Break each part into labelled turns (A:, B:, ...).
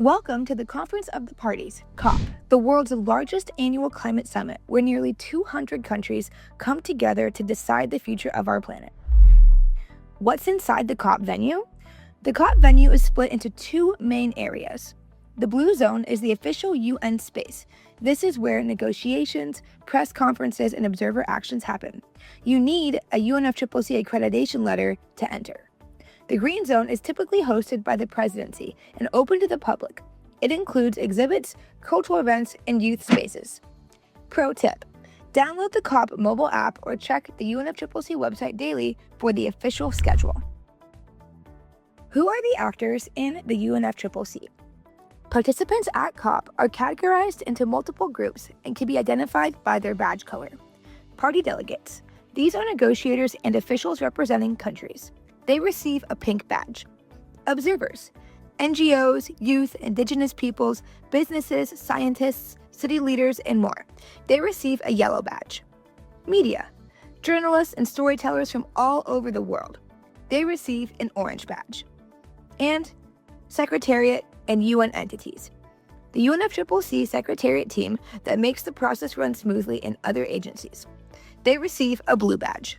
A: Welcome to the Conference of the Parties, COP, the world's largest annual climate summit where nearly 200 countries come together to decide the future of our planet. What's inside the COP venue? The COP venue is split into two main areas. The blue zone is the official UN space. This is where negotiations, press conferences, and observer actions happen. You need a UNFCCC accreditation letter to enter. The green zone is typically hosted by the presidency and open to the public. It includes exhibits, cultural events, and youth spaces. Pro tip: download the COP mobile app or check the UNFCCC website daily for the official schedule. Who are the actors in the UNFCCC? Participants at COP are categorized into multiple groups and can be identified by their badge color. Party delegates. These are negotiators and officials representing countries. They receive a pink badge. Observers. NGOs, youth, indigenous peoples, businesses, scientists, city leaders, and more. They receive a yellow badge. Media. Journalists and storytellers from all over the world. They receive an orange badge. And Secretariat and UN entities. The UNFCCC Secretariat team that makes the process run smoothly in other agencies. They receive a blue badge.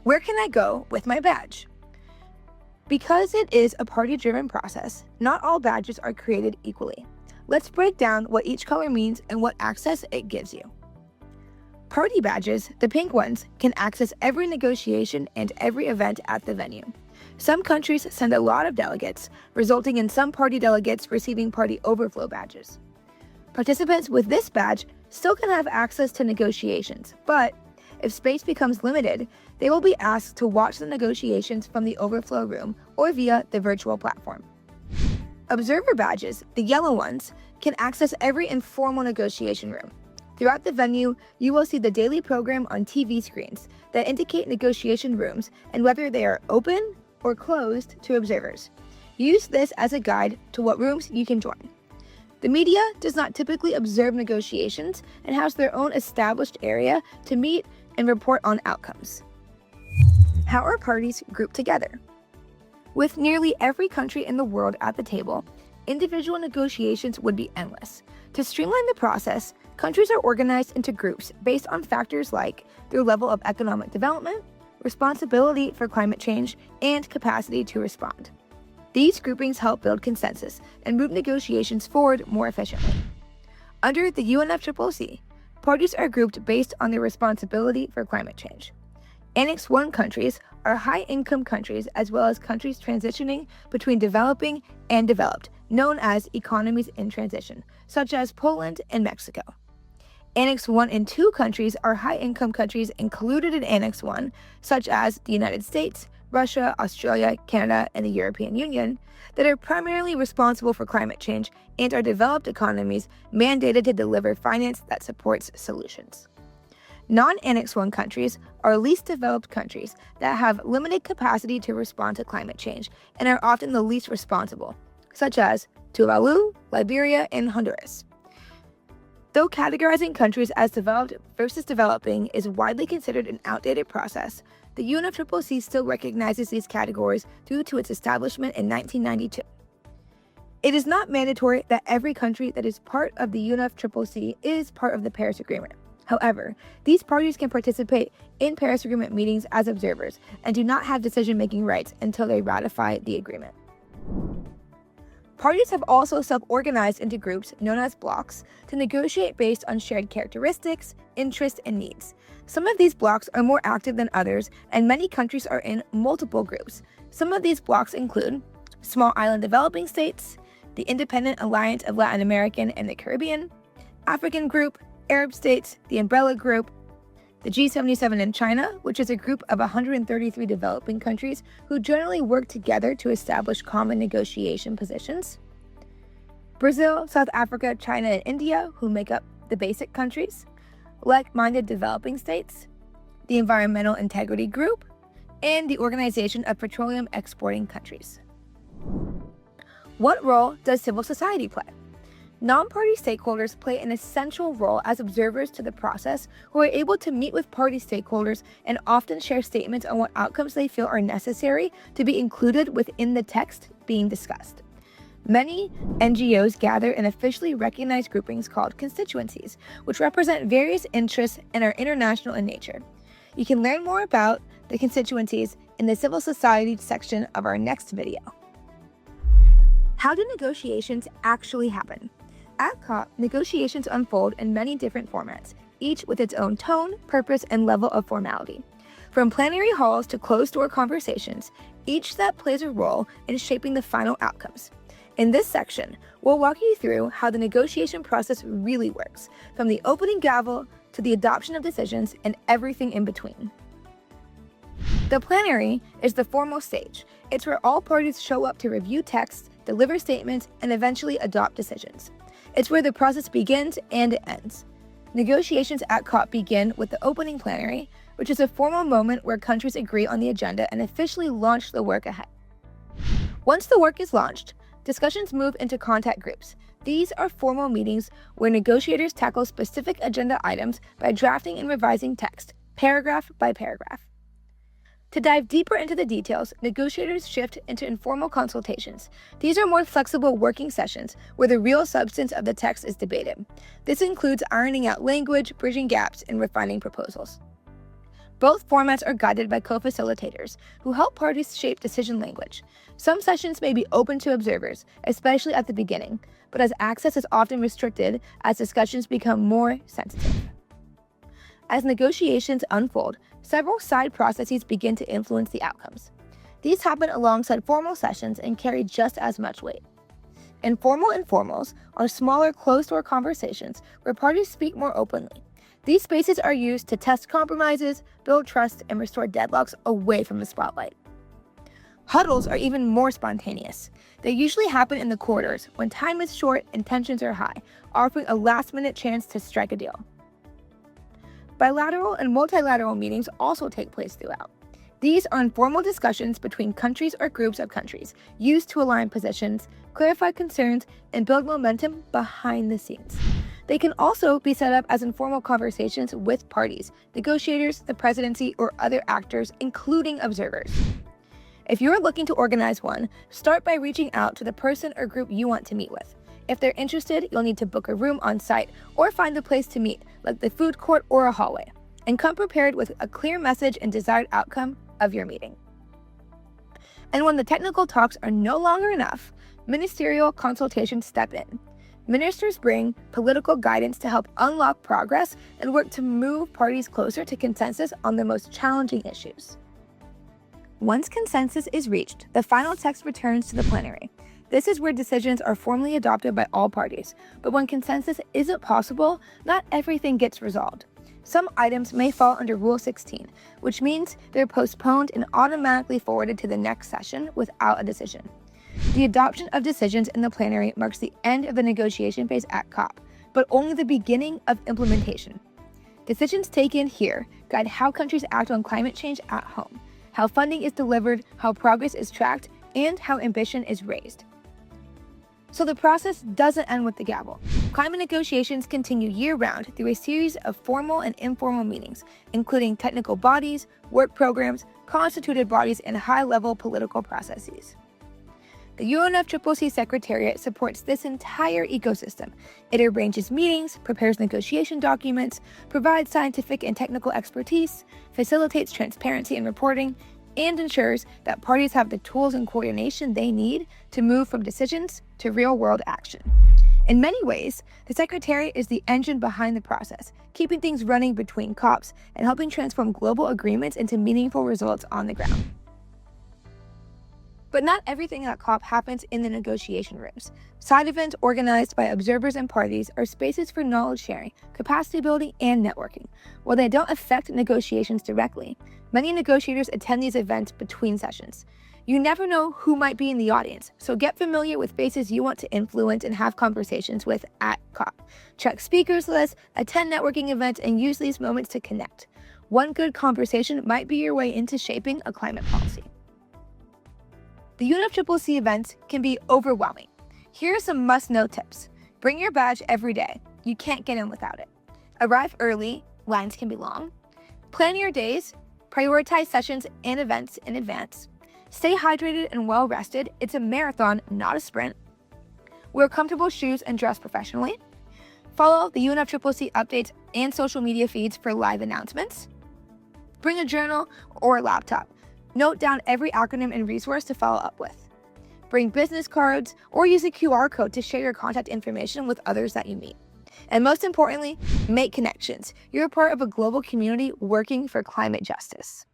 A: Where can I go with my badge? Because it is a party-driven process, not all badges are created equally. Let's break down what each color means and what access it gives you. Party badges, the pink ones, can access every negotiation and every event at the venue. Some countries send a lot of delegates, resulting in some party delegates receiving party overflow badges. Participants with this badge still can have access to negotiations, but if space becomes limited, they will be asked to watch the negotiations from the overflow room or via the virtual platform. Observer badges, the yellow ones, can access every informal negotiation room. Throughout the venue, you will see the daily program on TV screens that indicate negotiation rooms and whether they are open or closed to observers. Use this as a guide to what rooms you can join. The media does not typically observe negotiations and has their own established area to meet and report on outcomes. How are parties grouped together? With nearly every country in the world at the table, individual negotiations would be endless. To streamline the process, countries are organized into groups based on factors like their level of economic development, responsibility for climate change, and capacity to respond. These groupings help build consensus and move negotiations forward more efficiently. Under the UNFCCC, parties are grouped based on their responsibility for climate change. Annex 1 countries are high-income countries as well as countries transitioning between developing and developed, known as economies in transition, such as Poland and Mexico. Annex 1 and 2 countries are high-income countries included in Annex 1, such as the United States, Russia, Australia, Canada, and the European Union, that are primarily responsible for climate change and are developed economies mandated to deliver finance that supports solutions. Non-Annex 1 countries are least developed countries that have limited capacity to respond to climate change and are often the least responsible, such as Tuvalu, Liberia, and Honduras. Though categorizing countries as developed versus developing is widely considered an outdated process, the UNFCCC still recognizes these categories due to its establishment in 1992. It is not mandatory that every country that is part of the UNFCCC is part of the Paris Agreement. However, these parties can participate in Paris Agreement meetings as observers and do not have decision-making rights until they ratify the agreement. Parties have also self-organized into groups known as blocks to negotiate based on shared characteristics, interests, and needs. Some of these blocks are more active than others, and many countries are in multiple groups. Some of these blocks include Small Island Developing States, the Independent Alliance of Latin American and the Caribbean, African Group, Arab States, the Umbrella Group, the G77 in China, which is a group of 133 developing countries who generally work together to establish common negotiation positions, Brazil, South Africa, China, and India, who make up the basic countries, like-minded developing states, the Environmental Integrity Group, and the Organization of Petroleum Exporting Countries. What role does civil society play? Non-party stakeholders play an essential role as observers to the process who are able to meet with party stakeholders and often share statements on what outcomes they feel are necessary to be included within the text being discussed. Many NGOs gather in officially recognized groupings called constituencies, which represent various interests and are international in nature. You can learn more about the constituencies in the civil society section of our next video. How do negotiations actually happen? At COP, negotiations unfold in many different formats, each with its own tone, purpose, and level of formality. From plenary halls to closed-door conversations, each step plays a role in shaping the final outcomes. In this section, we'll walk you through how the negotiation process really works, from the opening gavel to the adoption of decisions and everything in between. The plenary is the formal stage. It's where all parties show up to review texts, deliver statements, and eventually adopt decisions. It's where the process begins and it ends. Negotiations at COP begin with the opening plenary, which is a formal moment where countries agree on the agenda and officially launch the work ahead. Once the work is launched, discussions move into contact groups. These are formal meetings where negotiators tackle specific agenda items by drafting and revising text, paragraph by paragraph. To dive deeper into the details, negotiators shift into informal consultations. These are more flexible working sessions where the real substance of the text is debated. This includes ironing out language, bridging gaps, and refining proposals. Both formats are guided by co-facilitators, who help parties shape decision language. Some sessions may be open to observers, especially at the beginning, but as access is often restricted as discussions become more sensitive. As negotiations unfold, several side processes begin to influence the outcomes. These happen alongside formal sessions and carry just as much weight. Informal informals are smaller closed-door conversations where parties speak more openly. These spaces are used to test compromises, build trust, and restore deadlocks away from the spotlight. Huddles are even more spontaneous. They usually happen in the corridors when time is short and tensions are high, offering a last-minute chance to strike a deal. Bilateral and multilateral meetings also take place throughout. These are informal discussions between countries or groups of countries, used to align positions, clarify concerns, and build momentum behind the scenes. They can also be set up as informal conversations with parties, negotiators, the presidency, or other actors, including observers. If you're looking to organize one, start by reaching out to the person or group you want to meet with. If they're interested, you'll need to book a room on site or find a place to meet, like the food court or a hallway, and come prepared with a clear message and desired outcome of your meeting. And when the technical talks are no longer enough, ministerial consultations step in. Ministers bring political guidance to help unlock progress and work to move parties closer to consensus on the most challenging issues. Once consensus is reached, the final text returns to the plenary. This is where decisions are formally adopted by all parties, but when consensus isn't possible, not everything gets resolved. Some items may fall under Rule 16, which means they're postponed and automatically forwarded to the next session without a decision. The adoption of decisions in the plenary marks the end of the negotiation phase at COP, but only the beginning of implementation. Decisions taken here guide how countries act on climate change at home, how funding is delivered, how progress is tracked, and how ambition is raised. So the process doesn't end with the gavel. Climate negotiations continue year-round through a series of formal and informal meetings, including technical bodies, work programs, constituted bodies, and high-level political processes. The UNFCCC Secretariat supports this entire ecosystem. It arranges meetings, prepares negotiation documents, provides scientific and technical expertise, facilitates transparency and reporting, and ensures that parties have the tools and coordination they need to move from decisions to real-world action. In many ways, the Secretariat is the engine behind the process, keeping things running between COPs and helping transform global agreements into meaningful results on the ground. But not everything at COP happens in the negotiation rooms. Side events organized by observers and parties are spaces for knowledge sharing, capacity building, and networking. While they don't affect negotiations directly, many negotiators attend these events between sessions. You never know who might be in the audience, so get familiar with faces you want to influence and have conversations with at COP. Check speakers lists, attend networking events, and use these moments to connect. One good conversation might be your way into shaping a climate policy. The UNFCCC events can be overwhelming. Here are some must-know tips. Bring your badge every day. You can't get in without it. Arrive early. Lines can be long. Plan your days. Prioritize sessions and events in advance. Stay hydrated and well-rested. It's a marathon, not a sprint. Wear comfortable shoes and dress professionally. Follow the UNFCCC updates and social media feeds for live announcements. Bring a journal or a laptop. Note down every acronym and resource to follow up with. Bring business cards or use a QR code to share your contact information with others that you meet. And most importantly, make connections. You're a part of a global community working for climate justice.